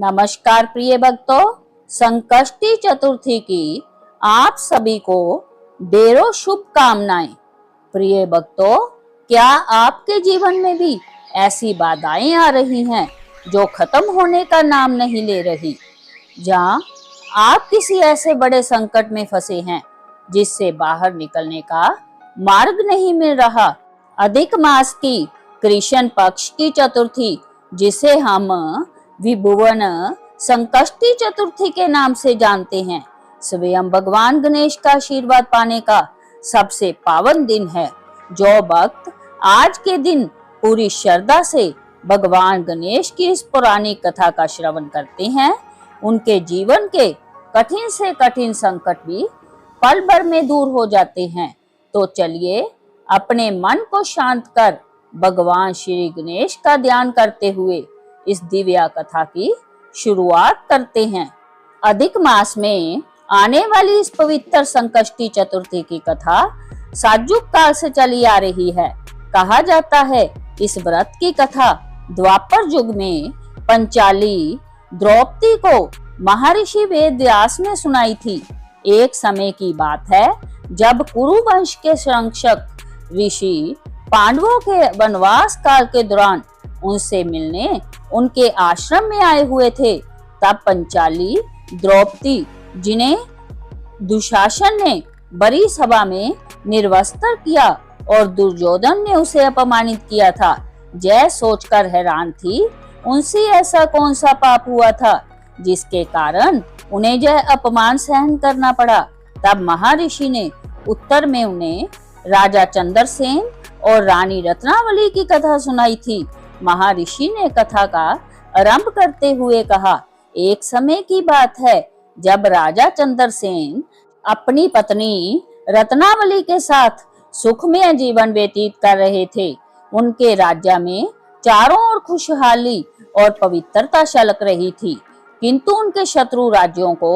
नमस्कार प्रिय भक्तों, संकष्टी चतुर्थी की आप सभी को ढेरों शुभकामनाएं। प्रिय भक्तों, क्या आपके जीवन में भी ऐसी बाधाएं आ रही हैं जो खत्म होने का नाम नहीं ले रही? जहां आप किसी ऐसे बड़े संकट में फंसे हैं जिससे बाहर निकलने का मार्ग नहीं मिल रहा। अधिक मास की कृष्ण पक्ष की चतुर्थी, जिसे हम विभुवन संकष्टी चतुर्थी के नाम से जानते हैं, स्वयं भगवान गणेश का आशीर्वाद पाने का सबसे पावन दिन है। जो भक्त आज के दिन पूरी श्रद्धा से भगवान गणेश की इस पौराणिक कथा का श्रवण करते हैं, उनके जीवन के कठिन से कठिन संकट भी पल भर में दूर हो जाते हैं। तो चलिए अपने मन को शांत कर भगवान श्री गणेश का ध्यान करते हुए इस दिव्य कथा की शुरुआत करते हैं। अधिक मास में आने वाली इस पवित्र संकष्टी चतुर्थी की कथा सातयुग काल से चली आ रही है। कहा जाता है इस व्रत की कथा द्वापर युग में पंचाली द्रौपदी को महर्षि वेद व्यास ने सुनाई थी। एक समय की बात है जब कुरु वंश के संरक्षक ऋषि पांडवों के वनवास काल के दौरान उनसे मिलने उनके आश्रम में आए हुए थे। तब पंचाली द्रौपदी, जिन्हें दुशासन ने बड़ी सभा में निर्वस्त्र किया और दुर्योधन ने उसे अपमानित किया था, यह सोचकर हैरान थी उनसे ऐसा कौन सा पाप हुआ था जिसके कारण उन्हें यह अपमान सहन करना पड़ा। तब महर्षि ने उत्तर में उन्हें राजा चंद्रसेन और रानी रत्नावली की कथा सुनाई थी। महर्षि ने कथा का आरंभ करते हुए कहा, एक समय की बात है जब राजा चंद्रसेन अपनी पत्नी रत्नावली के साथ सुखमय जीवन व्यतीत कर रहे थे। उनके राज्य में चारों ओर खुशहाली और पवित्रता छलक रही थी, किंतु उनके शत्रु राज्यों को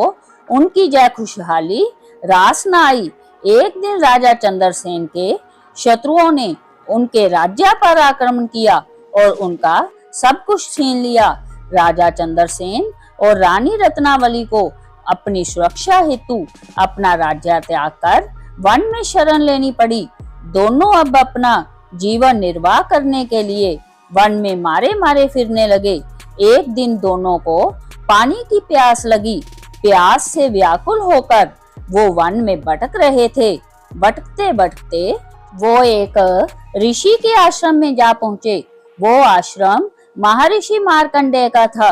उनकी जय खुशहाली रास न आई। एक दिन राजा चंद्रसेन के शत्रुओं ने उनके राज्य पर आक्रमण किया और उनका सब कुछ छीन लिया। राजा चंद्रसेन और रानी रत्नावली को अपनी सुरक्षा हेतु अपना राज्य त्याग कर वन में शरण लेनी पड़ी। दोनों अब अपना जीवन निर्वाह करने के लिए वन में मारे मारे फिरने लगे। एक दिन दोनों को पानी की प्यास लगी। प्यास से व्याकुल होकर वो वन में भटक रहे थे। भटकते भटकते वो एक ऋषि के आश्रम में जा पहुंचे। वो आश्रम महर्षि मार्कंडेय का था।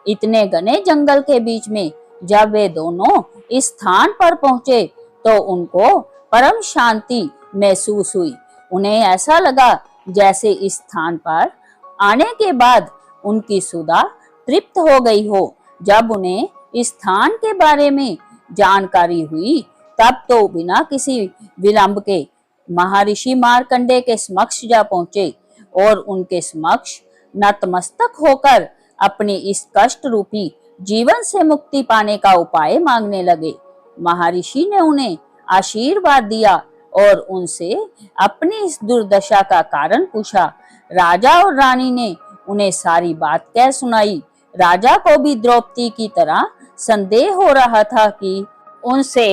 इतने घने जंगल के बीच में जब वे दोनों इस स्थान पर पहुंचे तो उनको परम शांति महसूस हुई। उन्हें ऐसा लगा जैसे इस स्थान पर आने के बाद उनकी सुधा तृप्त हो गई हो। जब उन्हें इस स्थान के बारे में जानकारी हुई तब तो बिना किसी विलंब के महर्षि मार्कंडेय के समक्ष जा पहुंचे और उनके समक्ष नतमस्तक होकर अपने इस कष्ट रूपी जीवन से मुक्ति पाने का उपाय मांगने लगे। महर्षि ने उन्हें आशीर्वाद दिया और उनसे अपनी इस दुर्दशा का कारण पूछा। राजा और रानी ने उन्हें सारी बात कह सुनाई। राजा को भी द्रौपदी की तरह संदेह हो रहा था कि उनसे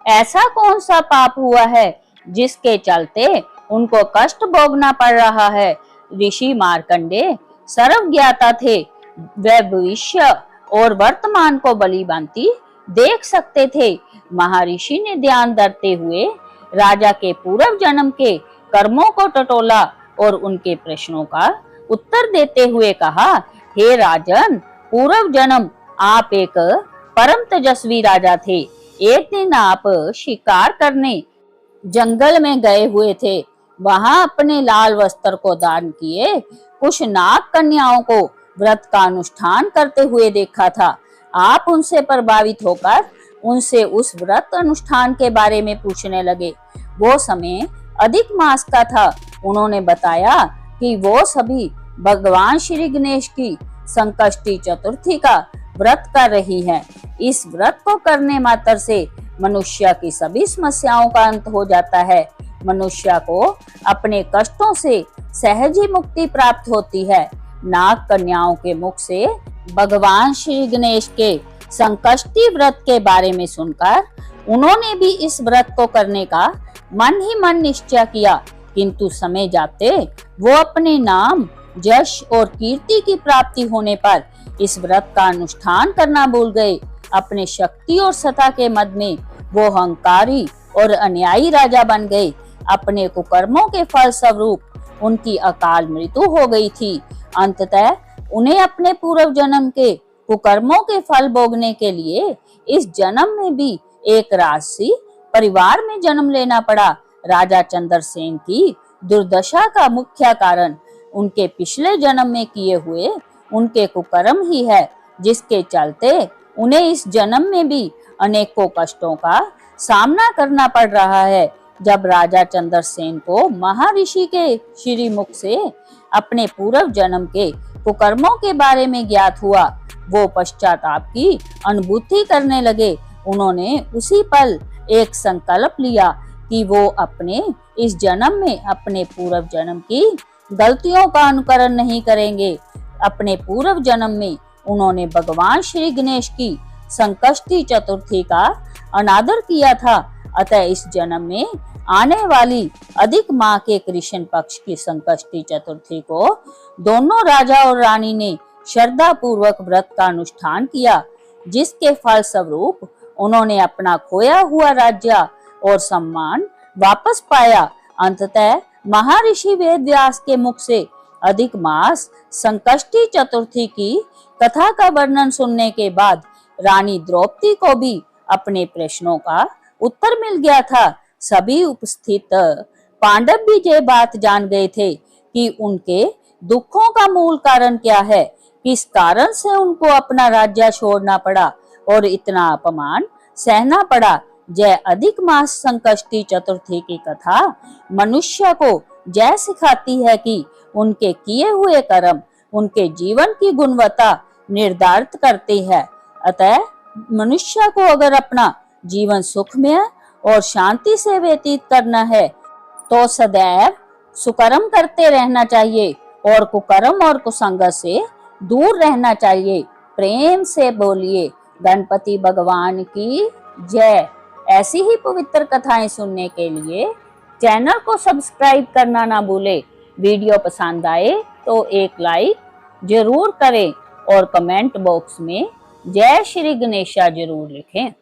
ऐसा कौन सा पाप हुआ है जिसके चलते उनको कष्ट भोगना पड़ रहा है। ऋषि मार्कंडेय सर्वज्ञाता थे। वे भविष्य और वर्तमान को भली भांति देख सकते थे। महर्षि ने ध्यान धरते हुए राजा के पूर्व जन्म के कर्मों को टटोला और उनके प्रश्नों का उत्तर देते हुए कहा, हे राजन, पूर्व जन्म आप एक परम तेजस्वी राजा थे। एक दिन आप शिकार करने जंगल में गए हुए थे। वहां अपने लाल वस्त्र को दान किए कुछ नाग कन्याओं को व्रत का अनुष्ठान करते हुए देखा था। आप उनसे प्रभावित होकर उनसे उस व्रत अनुष्ठान के बारे में पूछने लगे। वो समय अधिक मास का था। उन्होंने बताया कि वो सभी भगवान श्री गणेश की संकष्टी चतुर्थी का व्रत कर रही हैं। इस व्रत को करने मात्र से मनुष्य की सभी समस्याओं का अंत हो जाता है। मनुष्य को अपने कष्टों से सहज ही मुक्ति प्राप्त होती है। नाग कन्याओं के मुख से भगवान श्री गणेश के संकष्टी व्रत के बारे में सुनकर उन्होंने भी इस व्रत को करने का मन ही मन निश्चय किया, किंतु समय जाते वो अपने नाम, यश और कीर्ति की प्राप्ति होने पर इस व्रत का अनुष्ठान करना भूल गए। अपने शक्ति और सत्ता के मद में वो अहंकारी और अन्यायी राजा बन गए। अपने कुकर्मों के फल स्वरूप उनकी अकाल मृत्यु हो गई थी। अंततः उन्हें अपने पूर्व जन्म के कुकर्मों के फल भोगने के लिए इस जन्म में भी एक राजसी परिवार में जन्म लेना पड़ा। राजा चंद्रसेन की दुर्दशा का मुख्य कारण उनके पिछले जन्म में किए हुए उनके कुकर्म ही है, जिसके चलते उन्हें इस जन्म में भी अनेकों कष्टों का सामना करना पड़ रहा है। जब राजा चंद्रसेन को महर्षि के श्री मुख से अपने पूर्व जन्म के कुकर्मों के बारे में ज्ञात हुआ, वो पश्चाताप की अनुभूति करने लगे। उन्होंने उसी पल एक संकल्प लिया कि वो अपने इस जन्म में अपने पूर्व जन्म की गलतियों का अनुकरण नहीं करेंगे। अपने पूर्व जन्म में उन्होंने भगवान श्री गणेश की संकष्टी चतुर्थी का अनादर किया था, अतः इस जन्म में आने वाली अधिक माह के कृष्ण पक्ष की संकष्टी चतुर्थी को दोनों राजा और रानी ने श्रद्धा पूर्वक व्रत का अनुष्ठान किया, जिसके फल स्वरूप उन्होंने अपना खोया हुआ राज्य और सम्मान वापस पाया। अंततः महर्षि वेदव्यास के मुख से अधिक मास संकष्टी चतुर्थी की कथा का वर्णन सुनने के बाद रानी द्रौपदी को भी अपने प्रश्नों का उत्तर मिल गया था। सभी उपस्थित पांडव भी ये बात जान गए थे कि उनके दुखों का मूल कारण क्या है, किस कारण से उनको अपना राज्य छोड़ना पड़ा और इतना अपमान सहना पड़ा। जय अधिक मास संकष्टी चतुर्थी की कथा मनुष्य को जय सिखाती है कि उनके किए हुए कर्म उनके जीवन की गुणवत्ता निर्धारित करती है। अतः मनुष्य को अगर अपना जीवन सुखमय और शांति से व्यतीत करना है तो सदैव सुकर्म करते रहना चाहिए और कुकर्म और कुसंगत से दूर रहना चाहिए। प्रेम से बोलिए गणपति भगवान की जय। ऐसी ही पवित्र कथाएं सुनने के लिए चैनल को सब्सक्राइब करना ना भूले। वीडियो पसंद आए तो एक लाइक जरूर करें और कमेंट बॉक्स में जय श्री गणेशा जरूर लिखें।